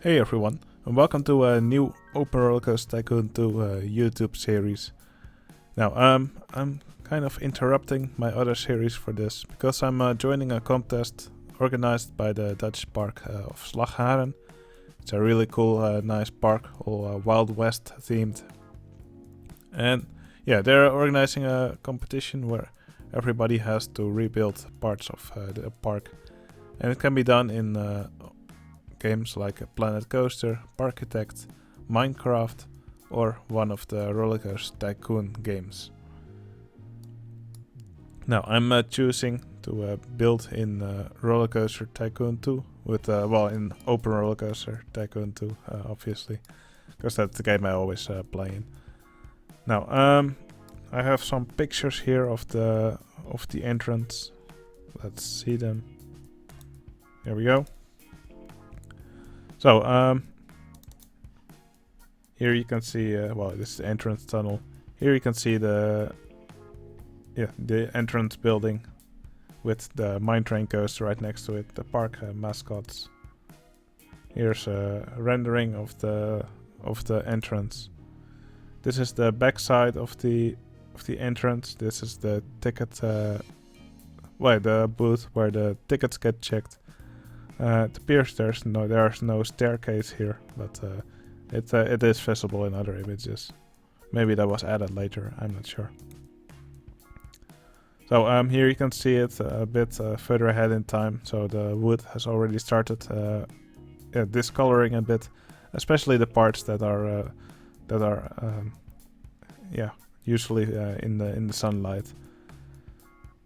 Hey everyone, and welcome to a new Open Roller Coaster Tycoon 2 YouTube series. Now, I'm kind of interrupting my other series for this because I'm joining a contest organized by the Dutch park of Slagharen. It's a really cool, nice park, all Wild West themed. And yeah, they're organizing a competition where everybody has to rebuild parts of the park. And it can be done in games like Planet Coaster, Parkitect, Minecraft, or one of the Roller Coaster Tycoon games. Now I'm choosing to build in Roller Coaster Tycoon 2 with in Open Roller Coaster Tycoon 2 obviously, because that's the game I always play in. Now I have some pictures here of the entrants. Let's see them. Here we go. So here you can see, this is the entrance tunnel. Here you can see the entrance building with the mine train coaster right next to it, the park mascots. Here's a rendering of the entrance. This is the back side of the entrance. This is the ticket, the booth where the tickets get checked. It appears there's no staircase here, but it is visible in other images. Maybe that was added later, I'm not sure. So here you can see it a bit further ahead in time. So the wood has already started discoloring a bit, especially the parts that are usually in the sunlight.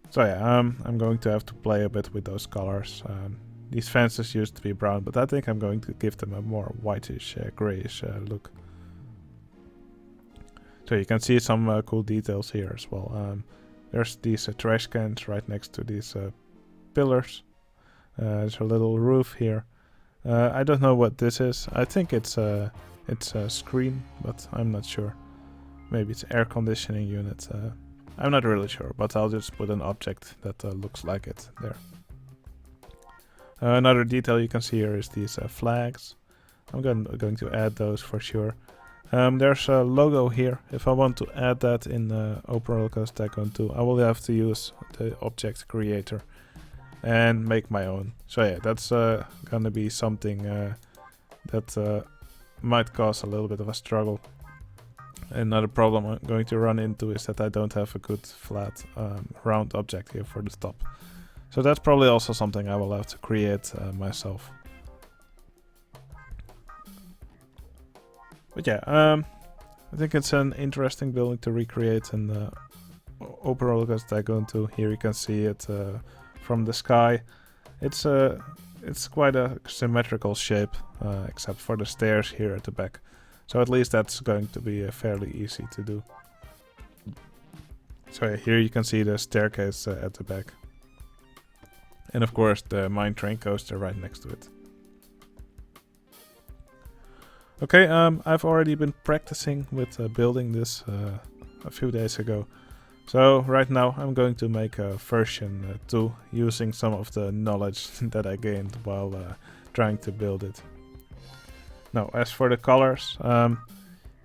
So yeah, I'm going to have to play a bit with those colors. These fences used to be brown, but I think I'm going to give them a more whitish, grayish look. So you can see some cool details here as well. There's these trash cans right next to these pillars. There's a little roof here. I don't know what this is. I think it's a screen, but I'm not sure. Maybe it's air conditioning unit. I'm not really sure, but I'll just put an object that looks like it there. Another detail you can see here is these flags. I'm going to add those for sure. There's a logo here. If I want to add that in Open Roller Coaster Tycoon 2, I will have to use the object creator and make my own. So yeah, that's gonna be something that might cause a little bit of a struggle. Another problem I'm going to run into is that I don't have a good flat round object here for the top. So that's probably also something I will have to create myself. But yeah, I think it's an interesting building to recreate in the Open Roller Coaster Tycoon 2. Here you can see it from the sky. It's quite a symmetrical shape, except for the stairs here at the back. So at least that's going to be fairly easy to do. So yeah, here you can see the staircase at the back. And of course the mine train coaster right next to it. Okay, I've already been practicing with building this a few days ago. So right now I'm going to make a version 2 using some of the knowledge that I gained while trying to build it. Now, as for the colors, you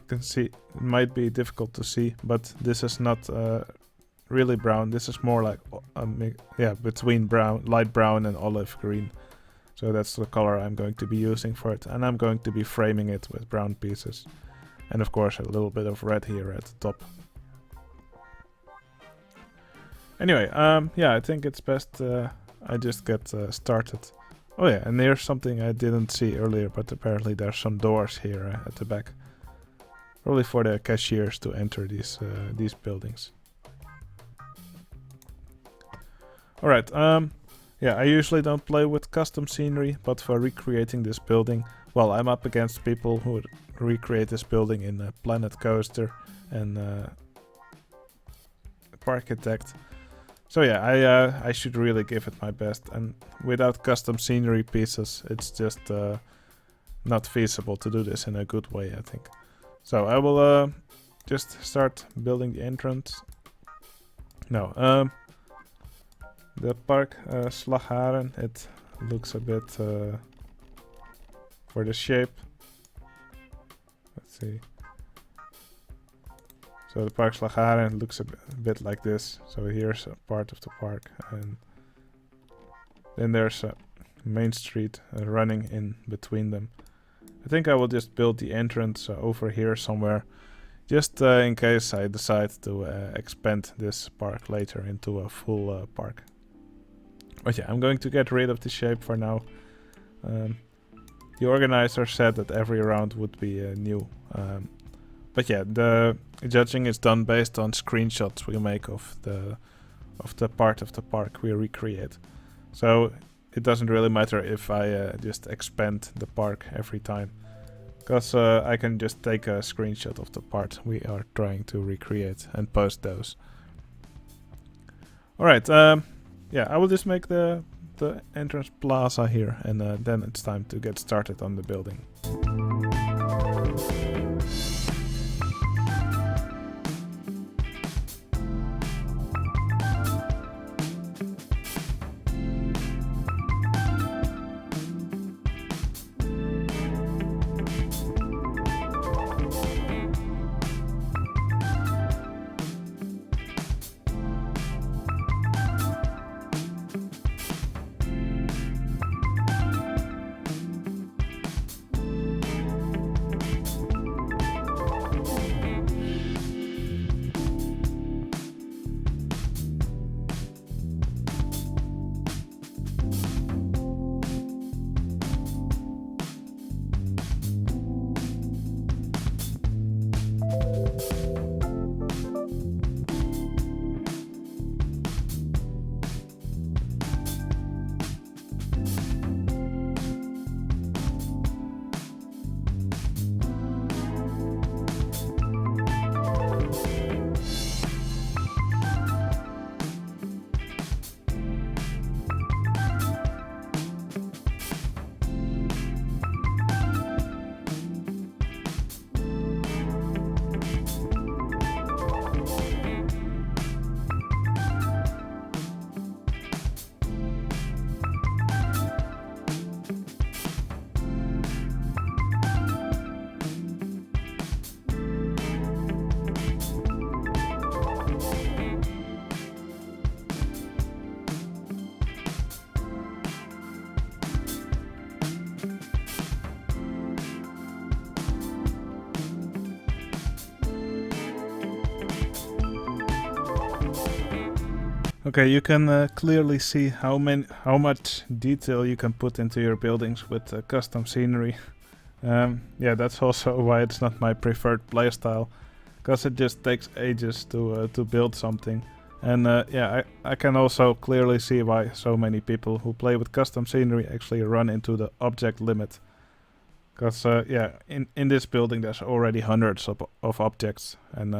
can see it might be difficult to see, but this is not really brown. This is more like between brown, light brown and olive green. So that's the color I'm going to be using for it, and I'm going to be framing it with brown pieces, and of course a little bit of red here at the top. Anyway, I think it's best I just get started. Oh yeah, and here's something I didn't see earlier, but apparently there's some doors here at the back, probably for the cashiers to enter these buildings. Alright, I usually don't play with custom scenery, but for recreating this building, well, I'm up against people who would recreate this building in Planet Coaster and Parkitect. So yeah, I should really give it my best, and without custom scenery pieces, it's just not feasible to do this in a good way, I think. So I will just start building the entrance. Now, the park Slagharen, it looks a bit for the shape. Let's see. So the Park Slagharen looks a bit like this. So here's a part of the park, and then there's a main street running in between them. I think I will just build the entrance over here somewhere, just in case I decide to expand this park later into a full park. But yeah, I'm going to get rid of the shape for now. The organizer said that every round would be new. But yeah, the judging is done based on screenshots we make of the part of the park we recreate. So it doesn't really matter if I just expand the park every time, because I can just take a screenshot of the part we are trying to recreate and post those. Alright, yeah, I will just make the entrance plaza here, and then it's time to get started on the building. Okay, you can clearly see how much detail you can put into your buildings with custom scenery. Yeah, that's also why it's not my preferred playstyle, because it just takes ages to build something. And yeah, I can also clearly see why so many people who play with custom scenery actually run into the object limit. Because yeah, in this building there's already hundreds of objects, and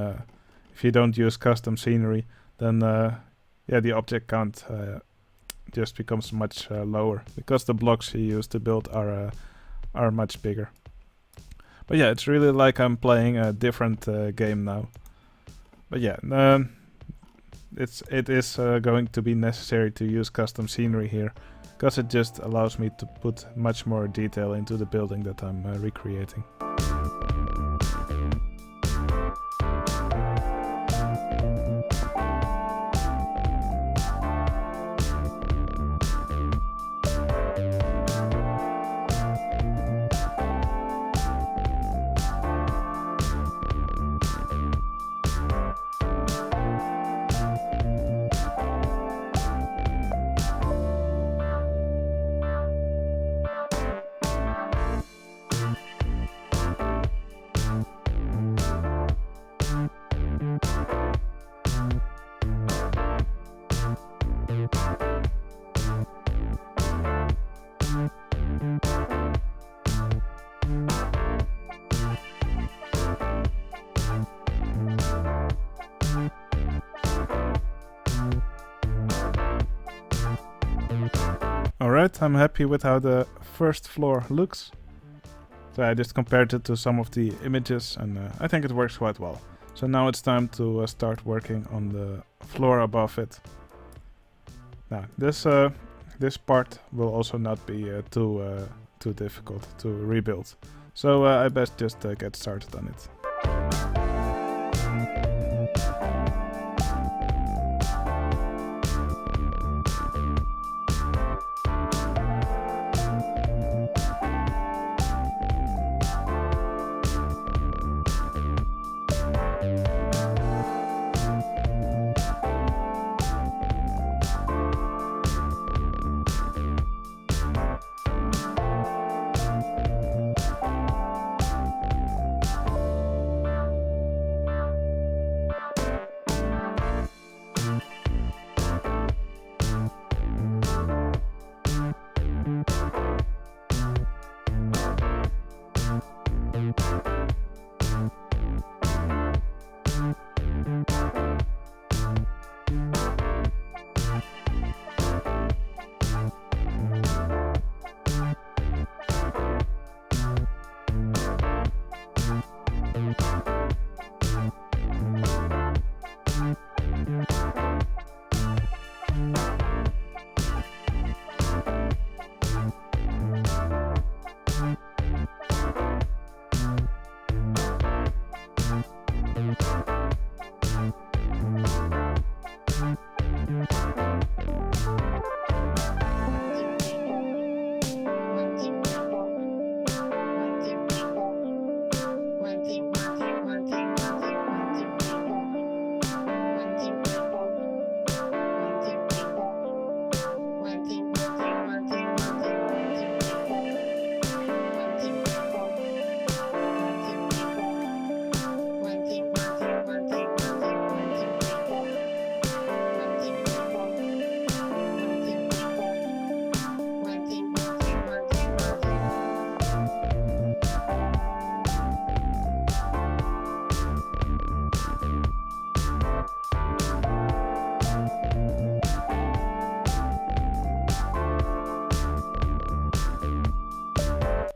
if you don't use custom scenery, then yeah, the object count just becomes much lower, because the blocks you use to build are much bigger. But yeah, it's really like I'm playing a different game now. But yeah, it is going to be necessary to use custom scenery here, because it just allows me to put much more detail into the building that I'm recreating. Alright, I'm happy with how the first floor looks. So I just compared it to some of the images, and I think it works quite well. So now it's time to start working on the floor above it. Now this part will also not be too too difficult to rebuild. So I best just get started on it.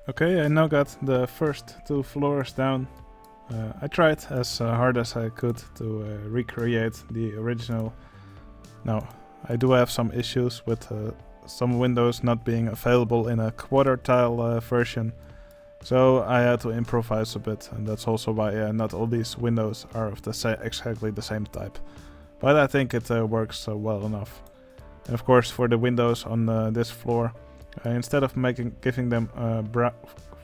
Okay, I now got the first 2 floors down. I tried as hard as I could to recreate the original. Now, I do have some issues with some windows not being available in a quarter tile version, so I had to improvise a bit, and that's also why not all these windows are of the exactly the same type. But I think it works well enough. And of course, for the windows on this floor, instead of giving them a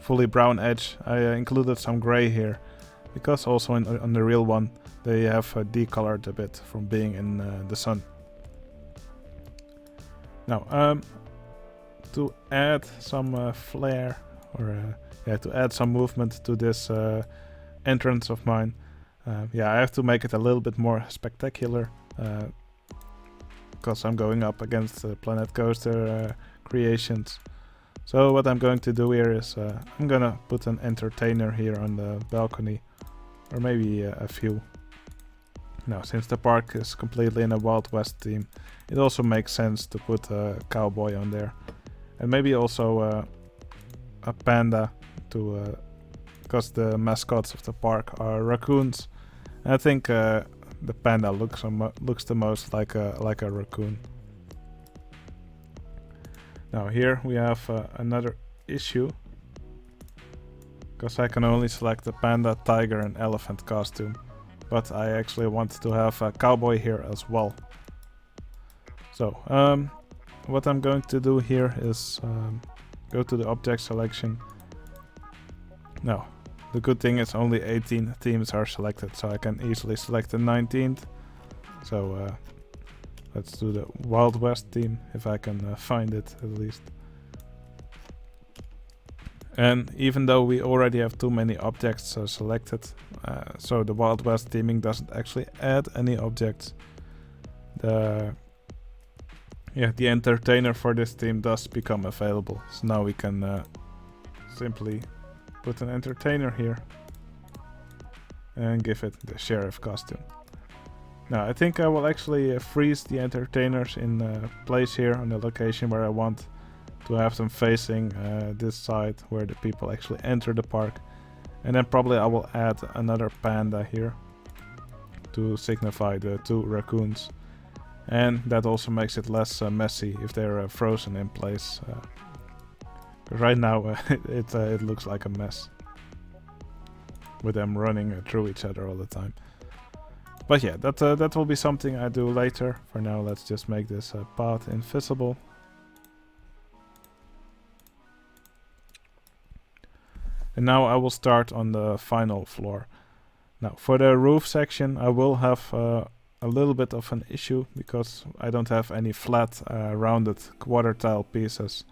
fully brown edge, I included some gray here, because also on the real one they have decolored a bit from being in the sun. Now, to add some flair, or to add some movement to this entrance of mine, I have to make it a little bit more spectacular, because I'm going up against Planet Coaster creations. So what I'm going to do here is I'm gonna put an entertainer here on the balcony, or maybe a few. Now, since the park is completely in a Wild West theme, it also makes sense to put a cowboy on there, and maybe also a panda, to because the mascots of the park are raccoons, and I think the panda looks the most like a raccoon. Now here we have another issue, because I can only select the panda, tiger and elephant costume, but I actually want to have a cowboy here as well. So what I'm going to do here is go to the object selection. Now, the good thing is only 18 themes are selected, so I can easily select the 19th. So let's do the Wild West theme, if I can find it at least. And even though we already have too many objects selected, so the Wild West theming doesn't actually add any objects, the entertainer for this theme does become available. So now we can simply put an entertainer here and give it the sheriff costume. Now I think I will actually freeze the entertainers in place here on the location where I want to have them facing this side where the people actually enter the park, and then probably I will add another panda here to signify the 2 raccoons, and that also makes it less messy if they're frozen in place, Right now it looks like a mess with them running through each other all the time. But yeah, that will be something I do later. For now, let's just make this path invisible. And now I will start on the final floor. Now for the roof section, I will have a little bit of an issue because I don't have any flat rounded quarter tile pieces,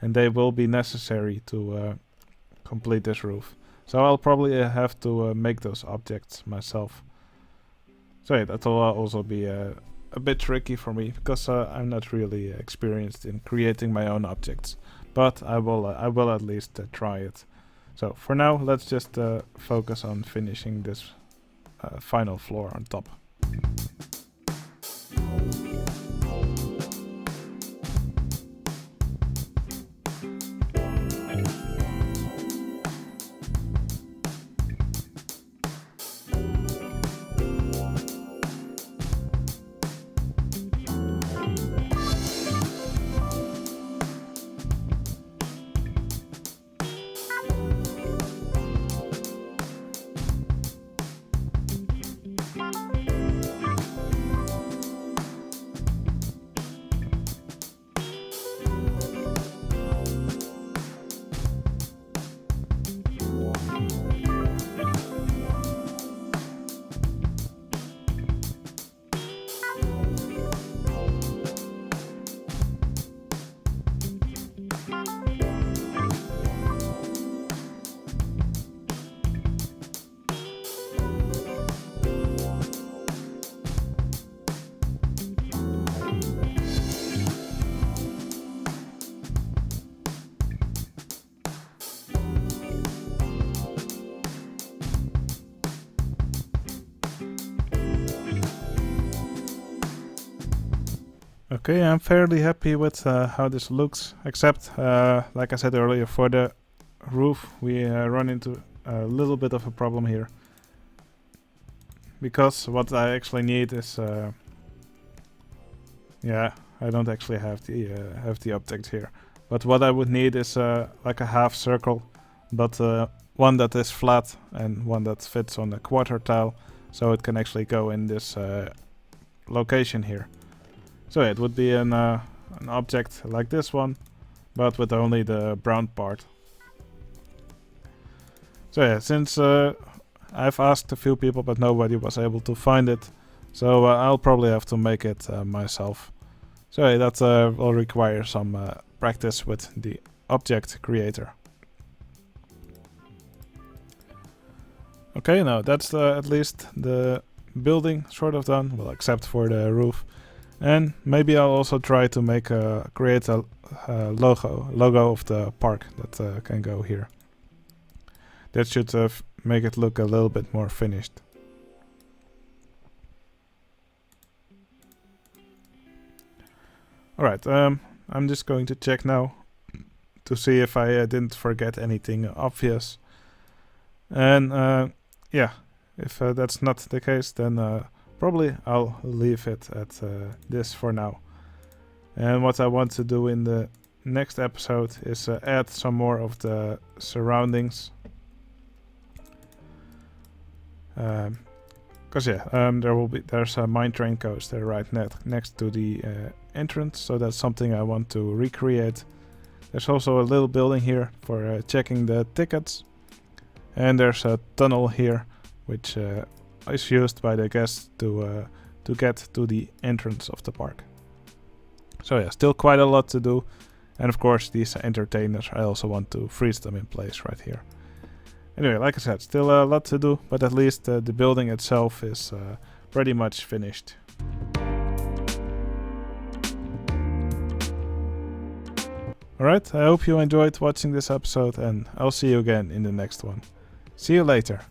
and they will be necessary to complete this roof. So I'll probably have to make those objects myself. So yeah, that will also be a bit tricky for me because I'm not really experienced in creating my own objects. But I will at least try it. So for now, let's just focus on finishing this final floor on top. Okay, I'm fairly happy with how this looks, except, like I said earlier, for the roof we run into a little bit of a problem here. Because what I actually need is... yeah, I don't actually have the object here. But what I would need is like a half circle, but one that is flat and one that fits on a quarter tile, so it can actually go in this location here. So it would be an object like this one, but with only the brown part. So yeah, since I've asked a few people but nobody was able to find it, so I'll probably have to make it myself. So yeah, that will require some practice with the object creator. Okay, now that's at least the building sort of done, well, except for the roof. And maybe I'll also try to create a logo of the park that can go here. That should make it look a little bit more finished. Alright, I'm just going to check now to see if I didn't forget anything obvious. And yeah, if that's not the case, then probably I'll leave it at this for now. And what I want to do in the next episode is add some more of the surroundings. Because yeah, there's a mine train coaster right next to the entrance, so that's something I want to recreate. There's also a little building here for checking the tickets, and there's a tunnel here which is used by the guests to get to the entrance of the park. So yeah, still quite a lot to do, and of course these entertainers, I also want to freeze them in place right here. Anyway, like I said, still a lot to do, but at least the building itself is pretty much finished. Alright, I hope you enjoyed watching this episode, and I'll see you again in the next one. See you later.